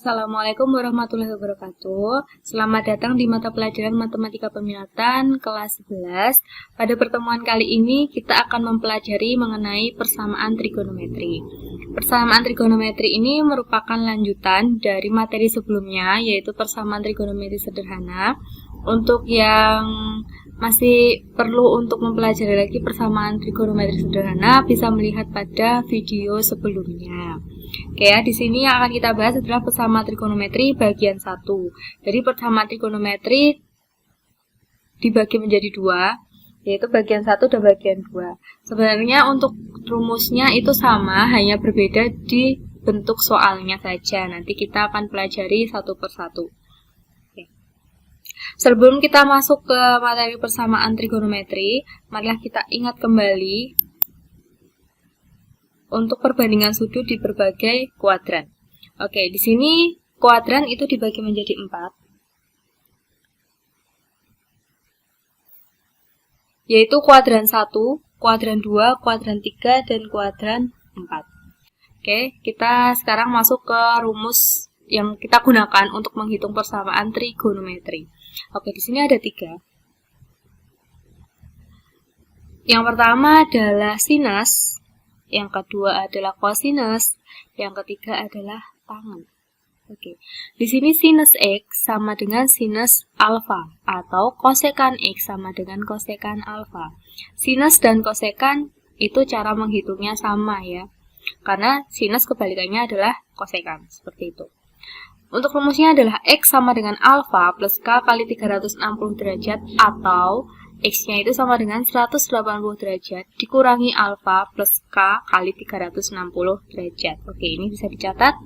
Assalamualaikum warahmatullahi wabarakatuh. Selamat datang di mata pelajaran Matematika Peminatan kelas 11. Pada pertemuan kali ini kita akan mempelajari mengenai persamaan trigonometri. Persamaan trigonometri ini merupakan lanjutan dari materi sebelumnya, yaitu persamaan trigonometri sederhana. Untuk yang masih perlu untuk mempelajari lagi persamaan trigonometri sederhana, bisa melihat pada video sebelumnya. Oke ya, di sini yang akan kita bahas adalah persamaan trigonometri bagian 1. Jadi persamaan trigonometri dibagi menjadi dua, yaitu bagian 1 dan bagian 2. Sebenarnya untuk rumusnya itu sama, hanya berbeda di bentuk soalnya saja. Nanti kita akan pelajari satu persatu. Sebelum kita masuk ke materi persamaan trigonometri, marilah kita ingat kembali untuk perbandingan sudut di berbagai kuadran. Oke, di sini kuadran itu dibagi menjadi 4. Yaitu kuadran 1, kuadran 2, kuadran 3, dan kuadran 4. Oke, kita sekarang masuk ke rumus yang kita gunakan untuk menghitung persamaan trigonometri. Oke, di sini ada 3. Yang pertama adalah sinus, yang kedua adalah kosinus, yang ketiga adalah tangen. Oke, di sini sinus X sama dengan sinus alfa atau kosekan X sama dengan kosekan alfa. Sinus dan kosekan itu cara menghitungnya sama ya, karena sinus kebalikannya adalah kosekan, seperti itu. Untuk rumusnya adalah X sama dengan alfa plus K kali 360 derajat atau X-nya itu sama dengan 180 derajat dikurangi alfa plus K kali 360 derajat. Oke, ini bisa dicatat.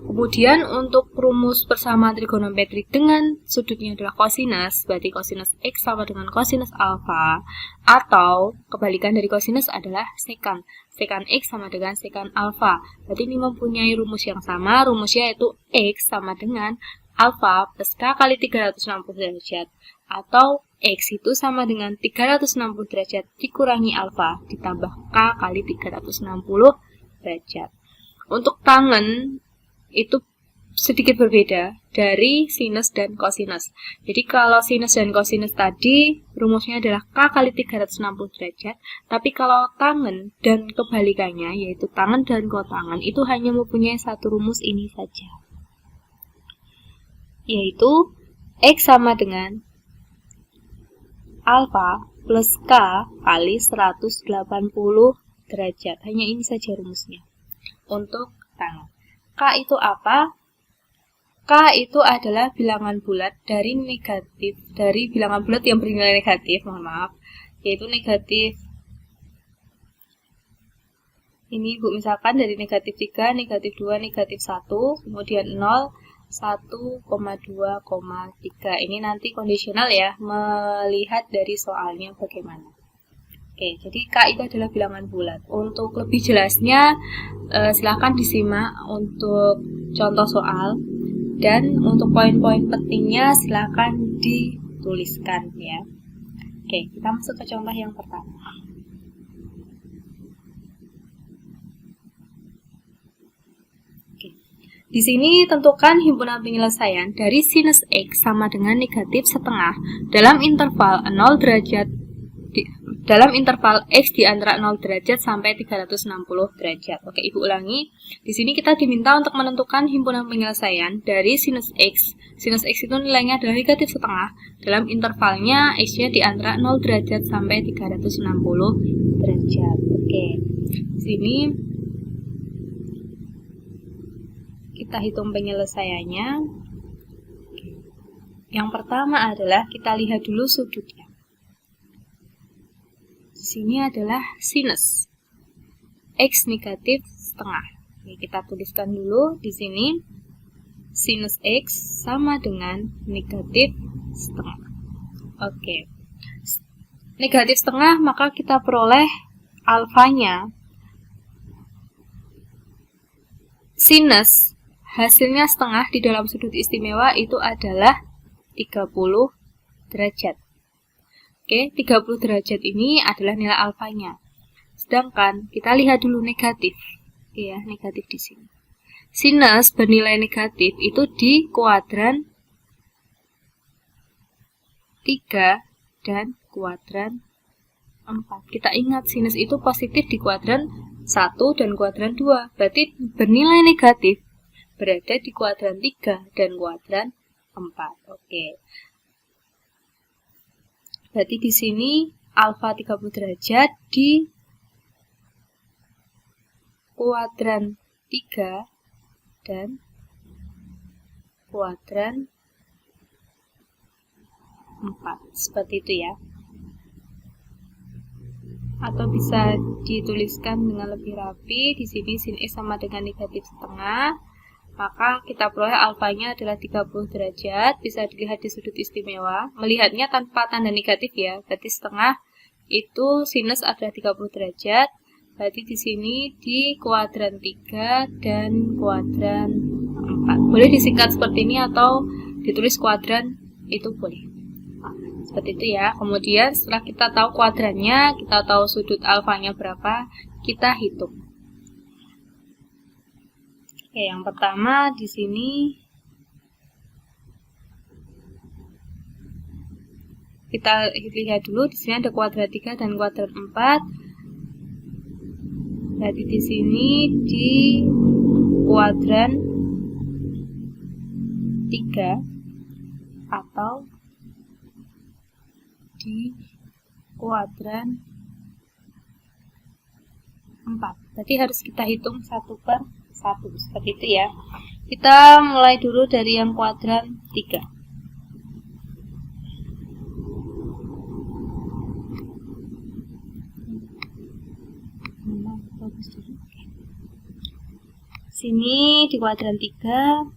Kemudian untuk rumus persamaan trigonometri dengan sudutnya adalah kosinus, berarti kosinus X sama dengan kosinus alfa, atau kebalikan dari kosinus adalah sekan. Sekan X sama dengan sekan alfa. Berarti ini mempunyai rumus yang sama, rumusnya yaitu X sama dengan alfa plus K kali 360 derajat, atau X itu sama dengan 360 derajat dikurangi alfa ditambah K kali 360 derajat. Untuk tangen itu sedikit berbeda dari sinus dan kosinus. Jadi kalau sinus dan kosinus tadi rumusnya adalah K kali 360 derajat, tapi kalau tangen dan kebalikannya yaitu tangen dan kotangen itu hanya mempunyai satu rumus ini saja, yaitu X sama dengan alfa plus K kali 180 derajat. Hanya ini saja rumusnya. Untuk tangen. K itu apa? K itu adalah bilangan bulat dari bilangan bulat yang bernilai negatif, mohon maaf, yaitu negatif. Ini Bu, misalkan dari negatif 3, negatif 2, negatif 1, kemudian 0, 1,2,3. Ini nanti kondisional ya, melihat dari soalnya bagaimana. Oke, jadi K itu adalah bilangan bulat. Untuk lebih jelasnya, silahkan disimak untuk contoh soal. Dan untuk poin-poin pentingnya silahkan dituliskan ya. Oke, kita masuk ke contoh yang pertama. Di sini tentukan himpunan penyelesaian dari sinus X sama dengan negatif setengah dalam interval 0 derajat dalam interval X di antara 0 derajat sampai 360 derajat. Oke, Ibu ulangi. Di sini kita diminta untuk menentukan himpunan penyelesaian dari sinus X. Sinus X itu nilainya adalah negatif setengah dalam intervalnya X-nya di antara 0 derajat sampai 360 derajat. Oke. Di sini kita hitung penyelesaiannya. Yang pertama adalah kita lihat dulu sudutnya. Di sini adalah sinus X negatif setengah. Oke, kita tuliskan dulu di sini sinus X sama dengan negatif setengah. Oke, negatif setengah maka kita peroleh alfanya. Sinus hasilnya setengah di dalam sudut istimewa itu adalah 30 derajat. Oke, 30 derajat ini adalah nilai alfanya. Sedangkan kita lihat dulu negatif. Oke ya, negatif di sini. sinus bernilai negatif itu di kuadran 3 dan kuadran 4. Kita ingat sinus itu positif di kuadran 1 dan kuadran 2. Berarti bernilai negatif berada di kuadran 3 dan kuadran 4. Oke. Berarti di sini alfa 30 derajat di kuadran 3 dan kuadran 4. Seperti itu ya. Atau bisa dituliskan dengan lebih rapi. Di sini sin X sama dengan negatif setengah. Maka kita peroleh alfanya adalah 30 derajat. Bisa dilihat di sudut istimewa. Melihatnya tanpa tanda negatif ya. Berarti setengah itu sinus adalah 30 derajat. Berarti di sini di kuadran 3 dan kuadran 4. Boleh disingkat seperti ini atau ditulis kuadran, itu boleh. Seperti itu ya. Kemudian setelah kita tahu kuadrannya, kita tahu sudut alfanya berapa, kita hitung. Oke, yang pertama di sini kita lihat dulu, di sini ada kuadran 3 dan kuadran 4. Berarti di sini di kuadran 3 atau di kuadran 4. Berarti harus kita hitung satu per satu. Seperti itu ya. Kita mulai dulu dari yang kuadran 3. Sini di kuadran 3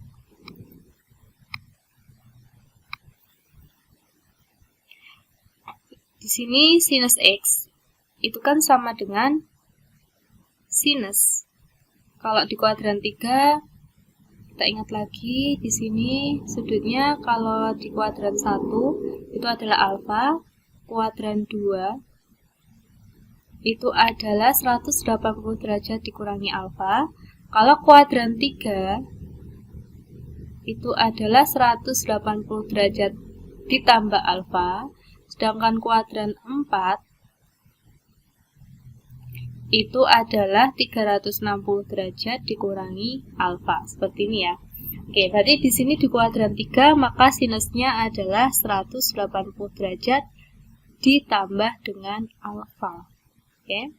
di sini sinus X itu kan sama dengan sinus. Kalau di kuadran 3 kita ingat lagi di sini sudutnya kalau di kuadran 1 itu adalah alfa, kuadran 2 itu adalah 180 derajat dikurangi alfa. Kalau kuadran 3 itu adalah 180 derajat ditambah alfa. Sedangkan kuadran 4 itu adalah 360 derajat dikurangi alfa. Seperti ini ya. Oke, berarti di sini di kuadran 3 maka sinusnya adalah 180 derajat ditambah dengan alfa. Oke.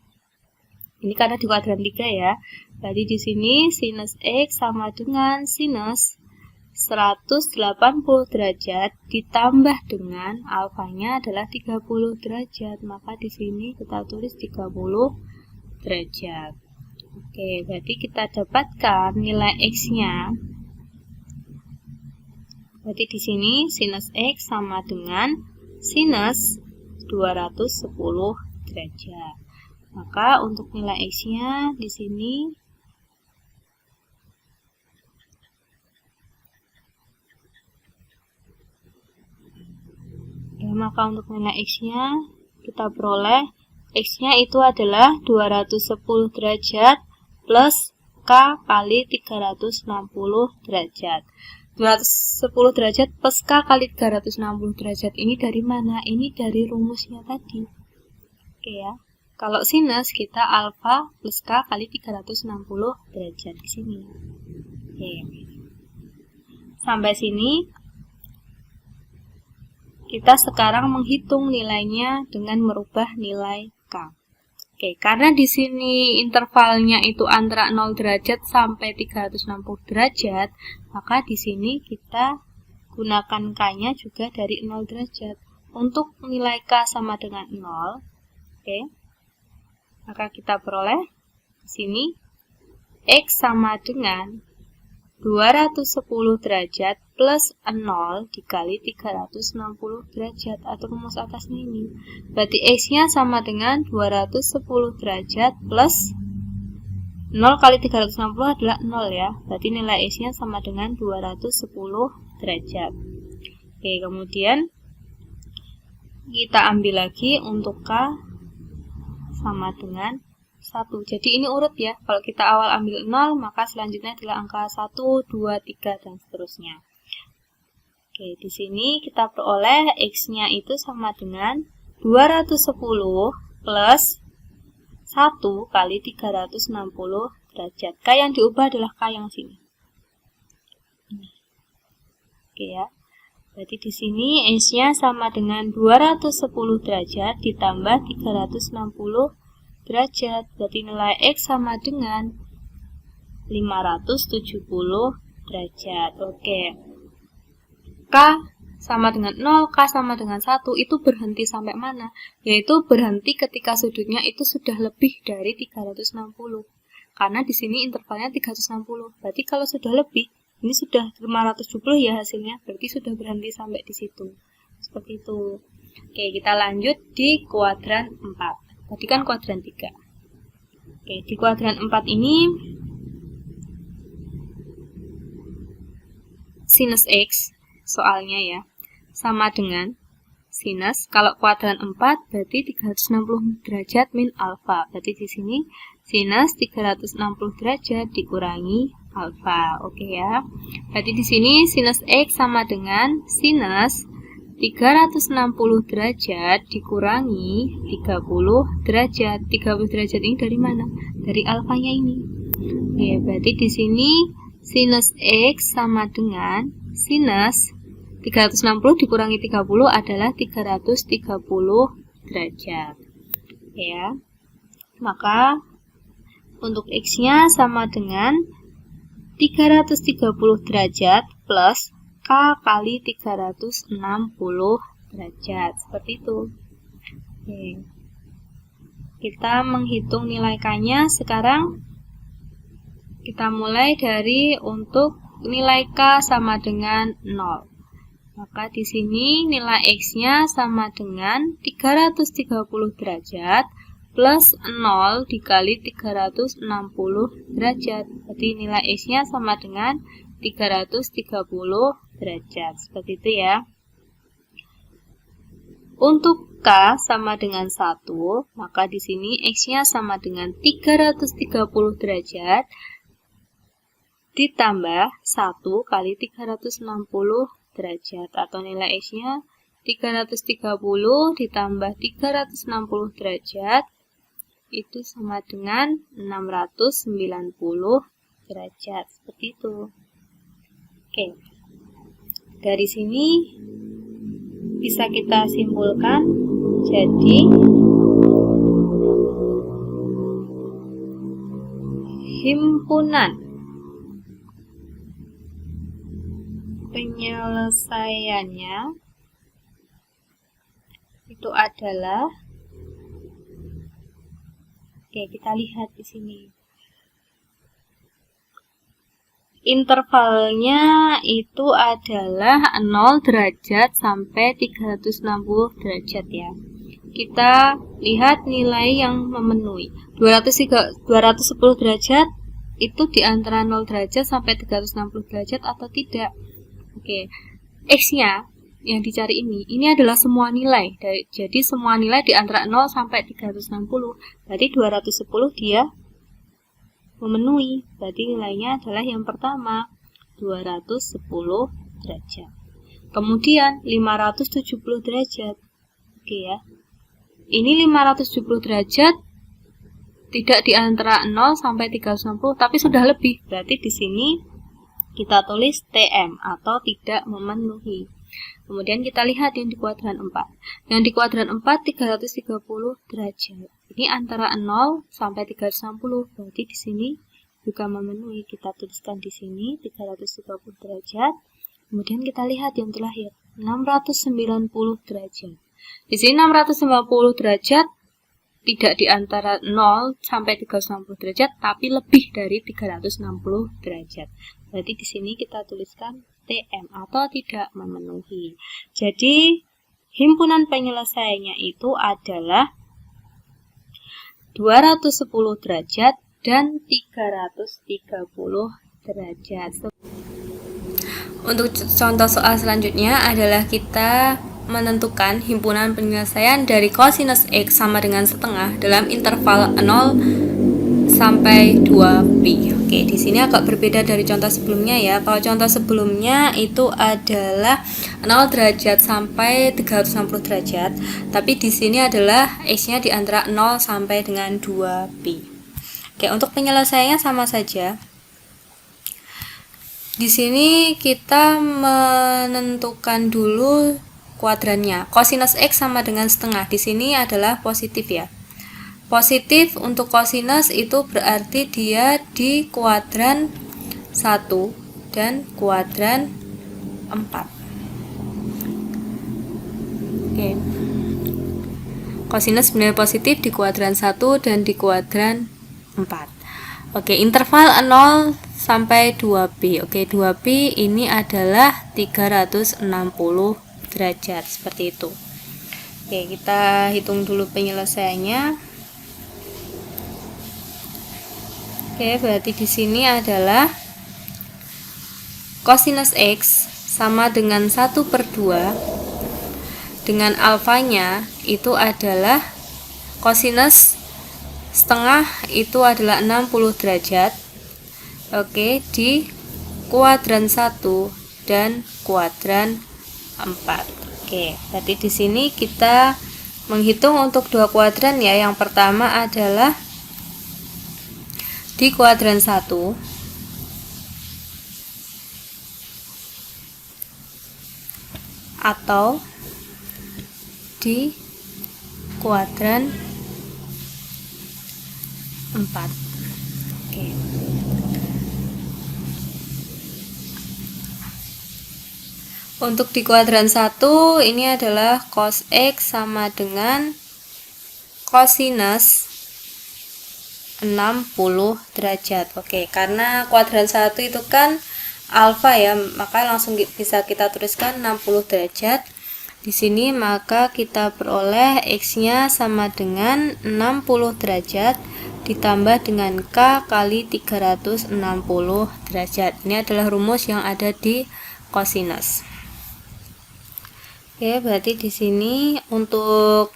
Ini karena di kuadran 3 ya. Berarti di sini sinus X sama dengan sinus 180 derajat ditambah dengan alfanya adalah 30 derajat. Maka di sini kita tulis 30 derajat. Oke, berarti kita dapatkan nilai X-nya. Berarti di sini sinus X sama dengan sinus 210 derajat. Maka untuk nilai X-nya di sini maka untuk nilai X-nya kita peroleh X-nya itu adalah 210 derajat plus K kali 360 derajat. 210 derajat plus K kali 360 derajat ini dari mana? Ini dari rumusnya tadi. Oke ya. Kalau sinus kita alfa plus K kali 360 derajat di sini. Oke. Sampai sini kita sekarang menghitung nilainya dengan merubah nilai K. Oke, karena di sini intervalnya itu antara 0 derajat sampai 360 derajat, maka di sini kita gunakan K-nya juga dari 0 derajat. Untuk nilai K sama dengan 0, oke, maka kita peroleh di sini X sama dengan 210 derajat plus 0 dikali 360 derajat atau rumus atasnya ini. Berarti X-nya sama dengan 210 derajat plus 0 kali 360 adalah 0 ya. Berarti nilai X-nya sama dengan 210 derajat. Oke, kemudian kita ambil lagi untuk K sama dengan 1. Jadi ini urut ya. Kalau kita awal ambil 0, maka selanjutnya adalah angka 1, 2, 3, dan seterusnya. Oke, di sini kita peroleh X-nya itu sama dengan 210 plus 1 kali 360 derajat. K yang diubah adalah K yang sini. Ini. Oke ya. Berarti di sini X-nya sama dengan 210 derajat ditambah 360 derajat. Berarti nilai X sama dengan 570 derajat. Oke. K sama dengan 0, K sama dengan 1, itu berhenti sampai mana? Yaitu berhenti ketika sudutnya itu sudah lebih dari 360. Karena di sini intervalnya 360. Berarti kalau sudah lebih, ini sudah 570 ya hasilnya, berarti sudah berhenti sampai di situ. Seperti itu. Oke, kita lanjut di kuadran 4. Tadi kan kuadran 3. Oke, di kuadran 4 ini sinus X, soalnya ya, sama dengan sinus, kalau kuadran 4 berarti 360 derajat min alfa. Berarti di sini sinus 360 derajat dikurangi alfa. Oke ya. Berarti di sini sinus X sama dengan sinus 360 derajat dikurangi 30 derajat. 30 derajat ini dari mana? Dari alfanya ini. Oke, berarti di sini sinus X sama dengan sinus 360 dikurangi 30 adalah 330 derajat. Ya. Maka untuk X-nya sama dengan 330 derajat plus K kali 360 derajat. Seperti itu. Oke. Kita menghitung nilai K-nya sekarang. Kita mulai dari untuk nilai K sama dengan 0. Maka di sini nilai X-nya sama dengan 330 derajat plus 0 dikali 360 derajat. Berarti nilai X-nya sama dengan 330 derajat. Seperti itu ya. Untuk K sama dengan 1, maka di sini X-nya sama dengan 330 derajat ditambah 1 kali 360 derajat. Atau nilai X-nya 330 ditambah 360 derajat itu sama dengan 690 derajat. Seperti itu. Oke. Dari sini bisa kita simpulkan jadi himpunan penyelesaiannya itu adalah, oke, kita lihat di sini. Intervalnya itu adalah 0 derajat sampai 360 derajat ya. Kita lihat nilai yang memenuhi. 210 derajat itu di antara 0 derajat sampai 360 derajat atau tidak. Oke. X-nya yang dicari ini adalah semua nilai. Jadi semua nilai di antara 0 sampai 360. Berarti 210 dia memenuhi. Berarti nilainya adalah yang pertama 210 derajat. Kemudian 570 derajat. Oke ya. Ini 570 derajat tidak di antara 0 sampai 360 tapi sudah lebih. Berarti di sini kita tulis TM atau tidak memenuhi. Kemudian kita lihat yang di kuadran 4. Yang di kuadran 4 330 derajat. Ini antara 0 sampai 360. Berarti di sini juga memenuhi. Kita tuliskan di sini 330 derajat. Kemudian kita lihat yang terakhir 690 derajat. Di sini 690 derajat tidak di antara 0 sampai 360 derajat tapi lebih dari 360 derajat. Berarti di sini kita tuliskan TM atau tidak memenuhi. Jadi himpunan penyelesaiannya itu adalah 210 derajat dan 330 derajat. Untuk contoh soal selanjutnya adalah kita menentukan himpunan penyelesaian dari kosinus X sama dengan setengah dalam interval 0 sampai 2pi. Oke, di sini agak berbeda dari contoh sebelumnya ya. Kalau contoh sebelumnya itu adalah 0 derajat sampai 360 derajat, tapi di sini adalah X-nya di antara 0 sampai dengan 2pi. Oke, untuk penyelesaiannya sama saja. Di sini kita menentukan dulu kuadrannya. Kosinus X sama dengan setengah. Di sini adalah positif ya. Positif untuk kosinus itu berarti dia di kuadran 1 dan kuadran 4. Oke. Kosinus benar positif di kuadran 1 dan di kuadran 4. Oke, interval 0 sampai 2pi. Oke, 2pi ini adalah 360 derajat seperti itu. Oke, kita hitung dulu penyelesaiannya. Oke, berarti di sini adalah kosinus X sama dengan 1/2 dengan alfanya itu adalah kosinus setengah itu adalah 60 derajat. Oke, di kuadran 1 dan kuadran 4. Oke, berarti di sini kita menghitung untuk dua kuadran ya. Yang pertama adalah di kuadran 1 atau di kuadran 4. Oke. Untuk di kuadran 1 ini adalah cos X sama dengan kosinus 60 derajat. Oke, karena kuadran 1 itu kan alfa ya, maka langsung bisa kita tuliskan 60 derajat. Di sini maka kita peroleh X-nya sama dengan 60 derajat ditambah dengan K kali 360 derajat. Ini adalah rumus yang ada di kosinus. Oke, berarti di sini untuk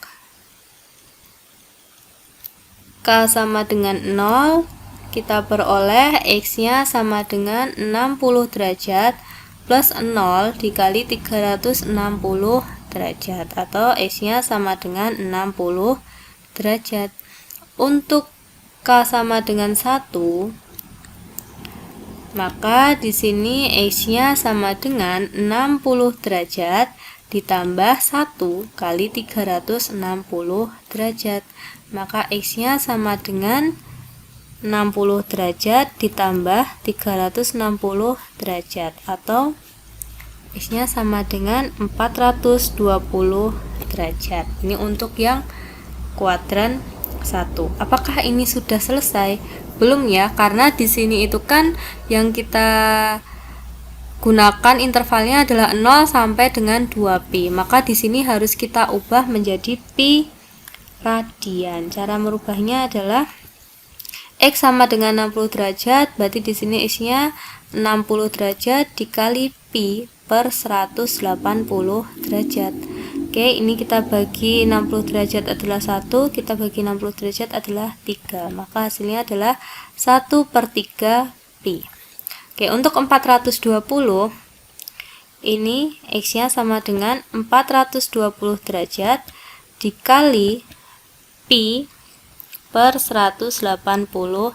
K sama dengan 0, kita peroleh X-nya sama dengan 60 derajat plus 0 dikali 360 derajat, atau X-nya sama dengan 60 derajat. Untuk K sama dengan 1, maka di sini X-nya sama dengan 60 derajat ditambah 1 kali 360 derajat. Maka X-nya sama dengan 60 derajat ditambah 360 derajat, atau X-nya sama dengan 420 derajat. Ini untuk yang kuadran 1. Apakah ini sudah selesai? Belum ya, karena di sini itu kan yang kita gunakan intervalnya adalah 0 sampai dengan 2pi. Maka di sini harus kita ubah menjadi pi radian. Cara merubahnya adalah X sama dengan 60 derajat, berarti di sini X-nya 60 derajat dikali pi per 180 derajat. Oke, ini kita bagi 60 derajat adalah 1, kita bagi 60 derajat adalah 3. Maka hasilnya adalah 1/3 pi. Oke, untuk 420 ini X-nya sama dengan 420 derajat dikali pi per 180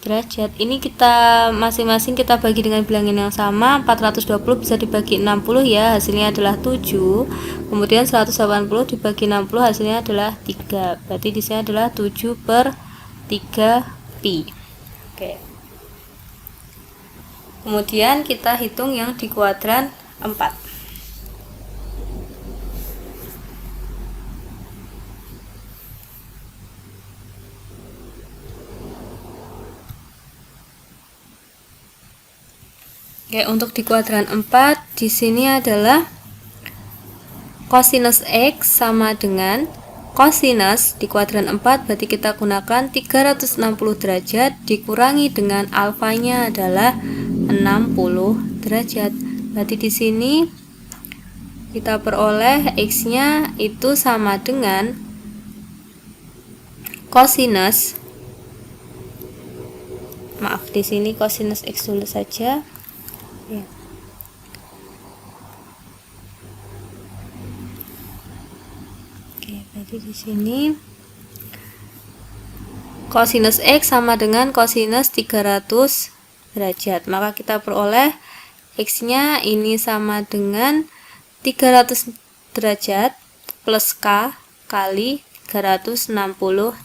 derajat. Ini kita masing-masing kita bagi dengan bilangan yang sama. 420 bisa dibagi 60 ya, hasilnya adalah 7. Kemudian 180 dibagi 60 hasilnya adalah 3. Berarti di sini adalah 7/3 pi. Oke. Kemudian kita hitung yang di kuadran 4. Oke, untuk di kuadran 4 di sini adalah kosinus X sama dengan kosinus di kuadran 4, berarti kita gunakan 360 derajat dikurangi dengan alfanya adalah 60 derajat. Berarti di sini kita peroleh X-nya itu sama dengan kosinus Maaf, di sini kosinus X dulu saja. Ya. Oke, berarti di sini kosinus X sama dengan kosinus 300 derajat. Maka kita peroleh X-nya ini sama dengan 300 derajat plus K kali 360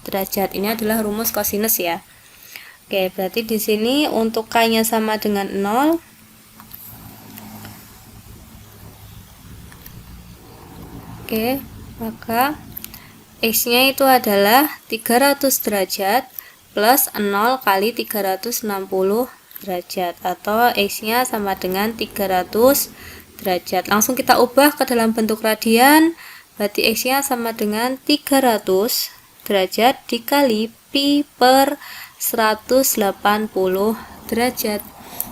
derajat. Ini adalah rumus kosinus ya. Oke, berarti di sini untuk K-nya sama dengan 0. Oke, maka X-nya itu adalah 300 derajat plus 0 kali 360 derajat, atau X-nya sama dengan 300 derajat. Langsung kita ubah ke dalam bentuk radian, berarti X-nya sama dengan 300 derajat dikali pi per 180 derajat.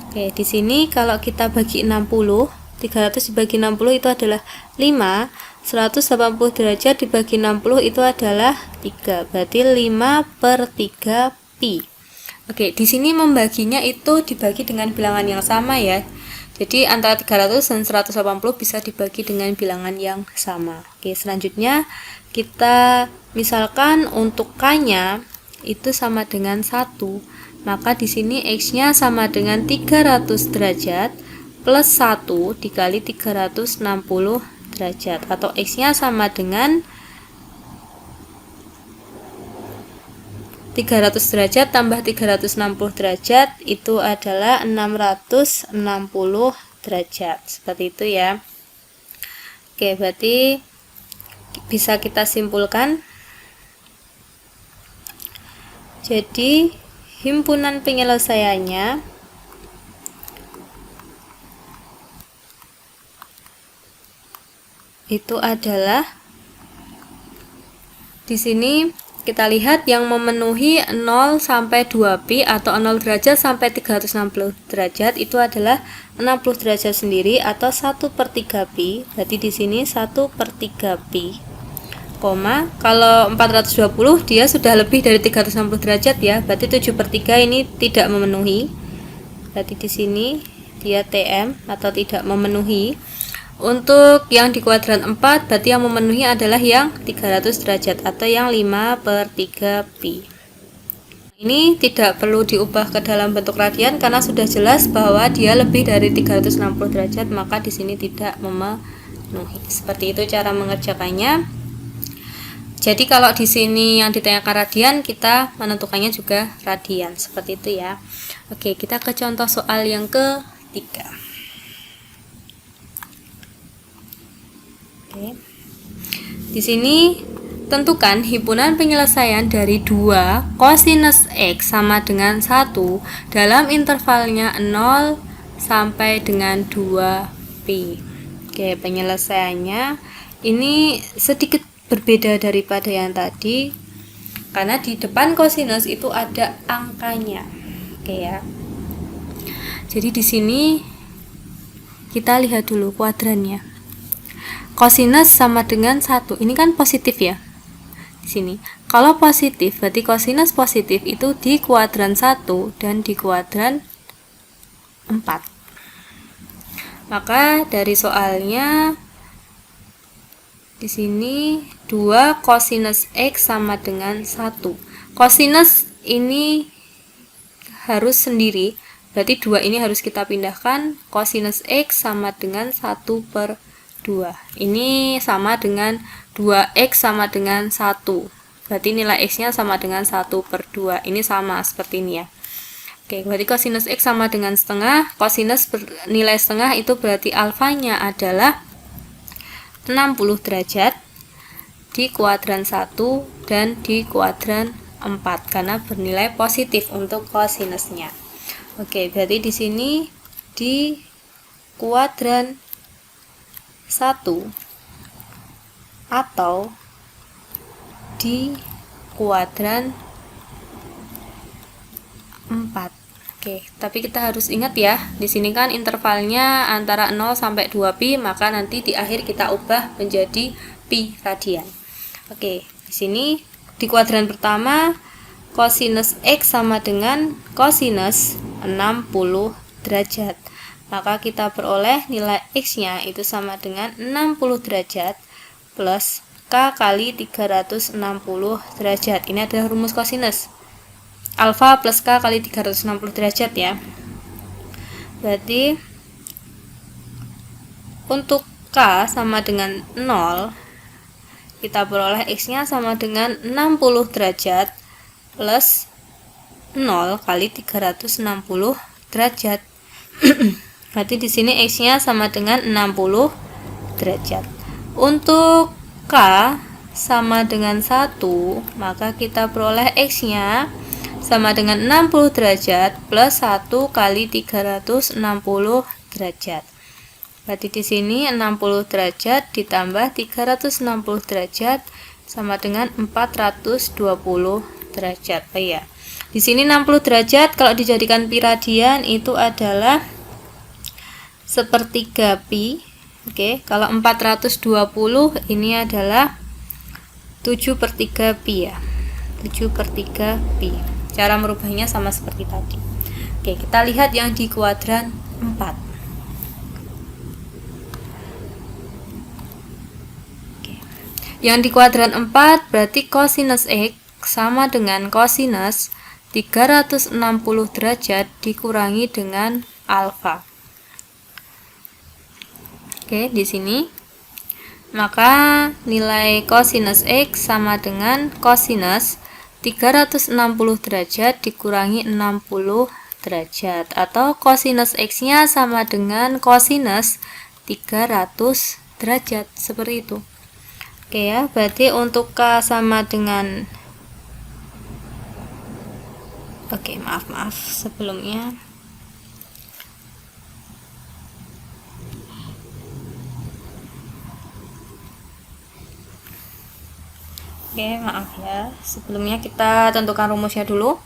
Oke, di sini kalau kita bagi 60, 300 dibagi 60 itu adalah 5, 180 derajat dibagi 60 itu adalah 3, berarti 5 per 3 pi. Oke, di sini membaginya itu dibagi dengan bilangan yang sama ya. Jadi antara 300 dan 180 bisa dibagi dengan bilangan yang sama. Oke, selanjutnya kita misalkan untuk K-nya itu sama dengan 1. Maka di sini X-nya sama dengan 300 derajat plus 1 dikali 360 derajat, atau X-nya sama dengan 300 derajat tambah 360 derajat itu adalah 660 derajat. Seperti itu ya. Oke, berarti bisa kita simpulkan. Jadi himpunan penyelesaiannya itu adalah, di sini kita lihat yang memenuhi 0 sampai 2pi atau 0 derajat sampai 360 derajat itu adalah 60 derajat sendiri atau 1/3pi. Berarti di sini 1/3pi. Kalau 420 dia sudah lebih dari 360 derajat ya. Berarti 7/3 ini tidak memenuhi. Berarti di sini dia TM atau tidak memenuhi. Untuk yang di kuadran 4 berarti yang memenuhi adalah yang 300 derajat atau yang 5/3pi. Ini tidak perlu diubah ke dalam bentuk radian karena sudah jelas bahwa dia lebih dari 360 derajat, maka di sini tidak memenuhi. Seperti itu cara mengerjakannya. Jadi kalau di sini yang ditanyakan radian, kita menentukannya juga radian. Seperti itu ya. Oke, kita ke contoh soal yang ketiga. Oke. Di sini tentukan himpunan penyelesaian dari 2 kosinus X sama dengan 1 dalam intervalnya 0 sampai dengan 2pi. Oke, penyelesaiannya ini sedikit berbeda daripada yang tadi karena di depan kosinus itu ada angkanya. Oke ya. Jadi di sini kita lihat dulu kuadrannya. Kosinus sama dengan 1. Ini kan positif ya. Di sini. Kalau positif, berarti kosinus positif itu di kuadran 1 dan di kuadran 4. Maka dari soalnya di sini 2 kosinus X sama dengan 1. Kosinus ini harus sendiri. Berarti 2 ini harus kita pindahkan. Kosinus X sama dengan 1/2. Ini sama dengan 2X sama dengan 1. Berarti nilai X-nya sama dengan 1/2. Ini sama seperti ini ya. Oke, berarti kosinus X sama dengan setengah. Kosinus nilai setengah itu berarti alfanya adalah 60 derajat di kuadran 1 dan di kuadran 4 karena bernilai positif untuk kosinusnya. Oke, berarti di sini di kuadran 1 atau di kuadran 4. Oke, tapi kita harus ingat ya, di sini kan intervalnya antara 0 sampai 2pi, maka nanti di akhir kita ubah menjadi pi radian. Oke, di sini di kuadran pertama Kosinus X sama dengan kosinus 60 derajat. Maka kita peroleh nilai X-nya itu sama dengan 60 derajat plus K kali 360 derajat. Ini adalah rumus kosinus. Alfa plus K kali 360 derajat ya. Berarti untuk K sama dengan 0, kita peroleh X-nya sama dengan 60 derajat plus 0 kali 360 derajat. Berarti di sini X-nya sama dengan 60 derajat. Untuk K sama dengan 1, maka kita peroleh X-nya sama dengan 60 derajat plus 1 kali 360 derajat. Berarti di sini 60 derajat ditambah 360 derajat sama dengan 420 derajat. Oh ya. Di sini 60 derajat kalau dijadikan pi radian itu adalah sepertiga pi. Oke, kalau 420 ini adalah 7/3 pi ya. 7/3 pi. Cara merubahnya sama seperti tadi. Oke, kita lihat yang di kuadran 4. Oke. Yang di kuadran 4 berarti kosinus X sama dengan kosinus 360 derajat dikurangi dengan alfa. Oke, di sini maka nilai kosinus X sama dengan kosinus 360 derajat dikurangi 60 derajat, atau kosinus X-nya sama dengan kosinus 300 derajat, seperti itu. Oke ya, berarti untuk K sama dengan maaf sebelumnya. Oke, maaf ya. Sebelumnya kita tentukan rumusnya dulu.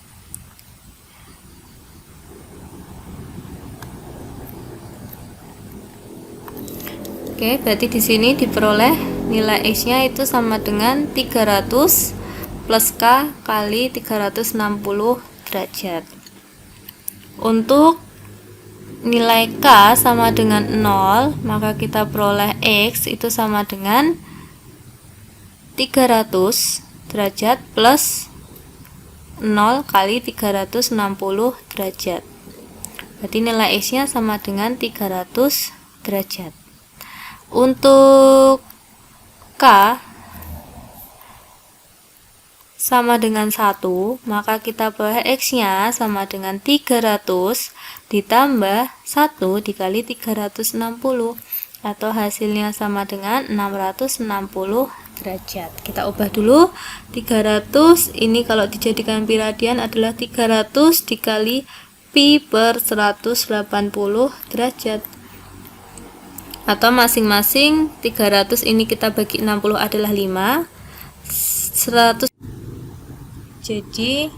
Oke, berarti di sini diperoleh nilai X-nya itu sama dengan 300 plus K kali 360 derajat. Untuk nilai K sama dengan 0, maka kita peroleh X itu sama dengan 300 derajat plus 0 kali 360 derajat. Berarti nilai X-nya sama dengan 300 derajat. Untuk K sama dengan 1, maka kita peroleh X-nya sama dengan 300 ditambah 1 dikali 360, atau hasilnya sama dengan 660 derajat. Kita ubah dulu. 300 ini kalau dijadikan pi radian adalah 300 dikali pi per 180 derajat. Atau masing-masing 300 ini kita bagi 60 adalah 5. 100. Jadi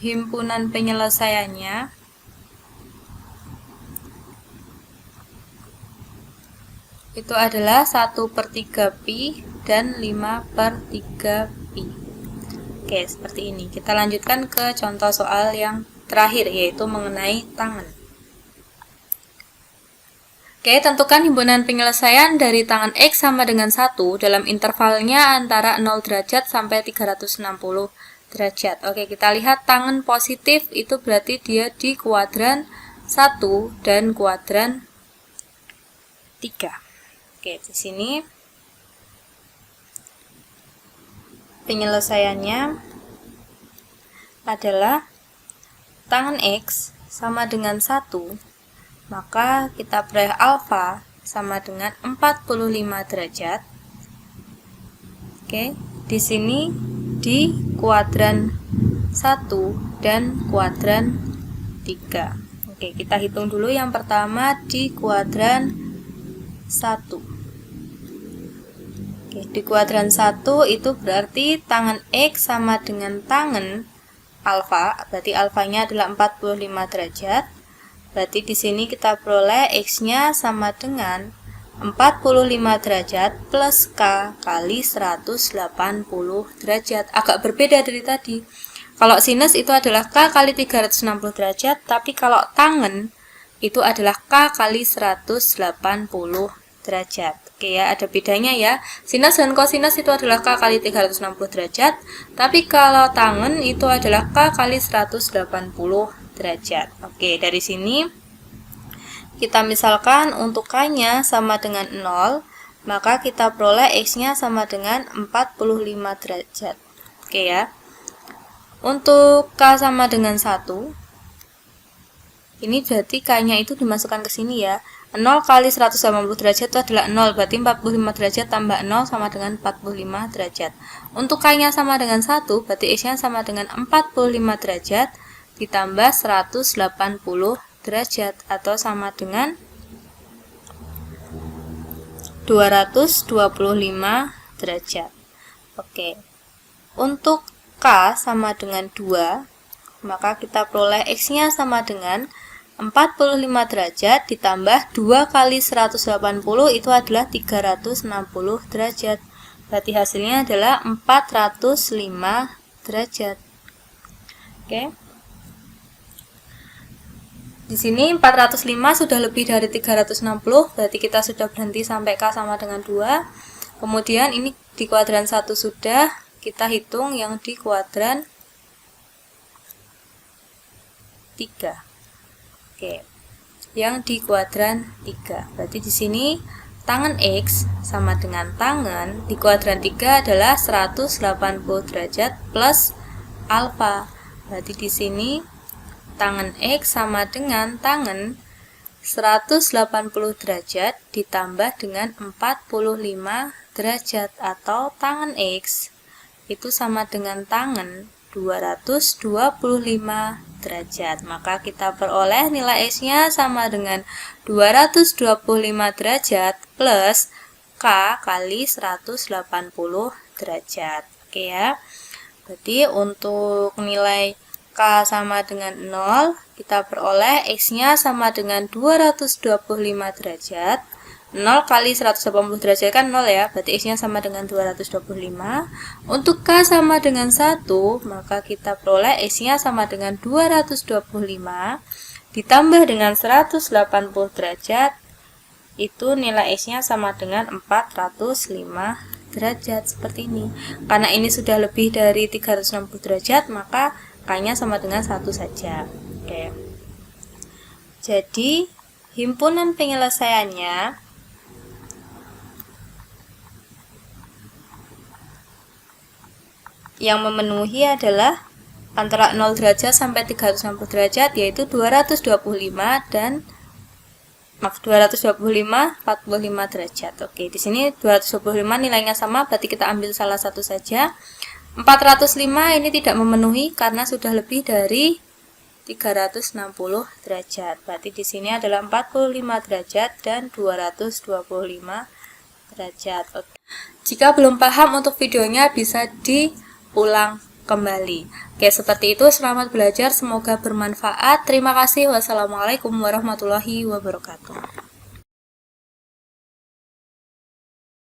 himpunan penyelesaiannya itu adalah 1/3 pi dan 5/3 pi. Oke, seperti ini. Kita lanjutkan ke contoh soal yang terakhir, yaitu mengenai tangan. Oke, tentukan himpunan penyelesaian dari tangan X sama dengan 1 dalam intervalnya antara 0 derajat sampai 360 derajat. Oke, kita lihat tangan positif itu berarti dia di kuadran 1 dan kuadran 3. Oke, di sini penyelesaiannya adalah tangan X sama dengan 1, maka kita peroleh alfa sama dengan 45 derajat. Oke, di sini di kuadran 1 dan kuadran 3. Oke, kita hitung dulu yang pertama di kuadran 1. Oke, di kuadran 1 itu berarti tangan X sama dengan tangan alfa, berarti alfanya adalah 45 derajat. Berarti di sini kita peroleh X-nya sama dengan 45 derajat plus K kali 180 derajat. Agak berbeda dari tadi. Kalau sinus itu adalah K kali 360 derajat, tapi kalau tangen itu adalah K kali 180 derajat. Oke ya, ada bedanya ya. Sinus dan kosinus itu adalah K kali 360 derajat, tapi kalau tangen itu adalah K kali 180 derajat. Oke, dari sini kita misalkan untuk K-nya sama dengan 0, maka kita peroleh X-nya sama dengan 45 derajat. Oke ya. Untuk K sama dengan 1, ini berarti K-nya itu dimasukkan ke sini ya. 0 kali 180 derajat itu adalah 0, berarti 45 derajat tambah 0 sama dengan 45 derajat. Untuk K-nya sama dengan 1, berarti X-nya sama dengan 45 derajat ditambah 180 derajat, atau sama dengan 225 derajat. Oke. Untuk K sama dengan 2, maka kita peroleh X-nya sama dengan 45 derajat ditambah 2 kali 180 itu adalah 360 derajat. Berarti hasilnya adalah 405 derajat. Oke. Di sini 405 sudah lebih dari 360, berarti kita sudah berhenti sampai K sama dengan 2. Kemudian ini di kuadran 1 sudah, kita hitung yang di kuadran 3. Oke, yang di kuadran 3. Berarti di sini tangen X sama dengan tangen di kuadran 3 adalah 180 derajat plus alfa. Berarti di sini tangen X sama dengan tangen 180 derajat ditambah dengan 45 derajat, atau tangen X itu sama dengan tangen 225 derajat. Maka kita peroleh nilai X-nya sama dengan 225 derajat plus K kali 180 derajat. Oke ya. Berarti untuk nilai K sama dengan 0, kita peroleh X-nya sama dengan 225 derajat. 0 kali 180 derajat kan 0 ya, berarti X-nya sama dengan 225. Untuk K sama dengan 1, maka kita peroleh X-nya sama dengan 225 ditambah dengan 180 derajat, itu nilai X-nya sama dengan 405 derajat, seperti ini. Karena ini sudah lebih dari 360 derajat, maka K-nya sama dengan 1 saja. Oke. Jadi, himpunan penyelesaiannya yang memenuhi adalah antara 0 derajat sampai 360 derajat, yaitu 225 dan 45 derajat. Oke, di sini 225 nilainya sama, berarti kita ambil salah satu saja. 405 ini tidak memenuhi karena sudah lebih dari 360 derajat. Berarti di sini adalah 45 derajat dan 225 derajat. Oke. Jika belum paham untuk videonya bisa diulang kembali. Oke, seperti itu. Selamat belajar, semoga bermanfaat. Terima kasih. Wassalamualaikum warahmatullahi wabarakatuh.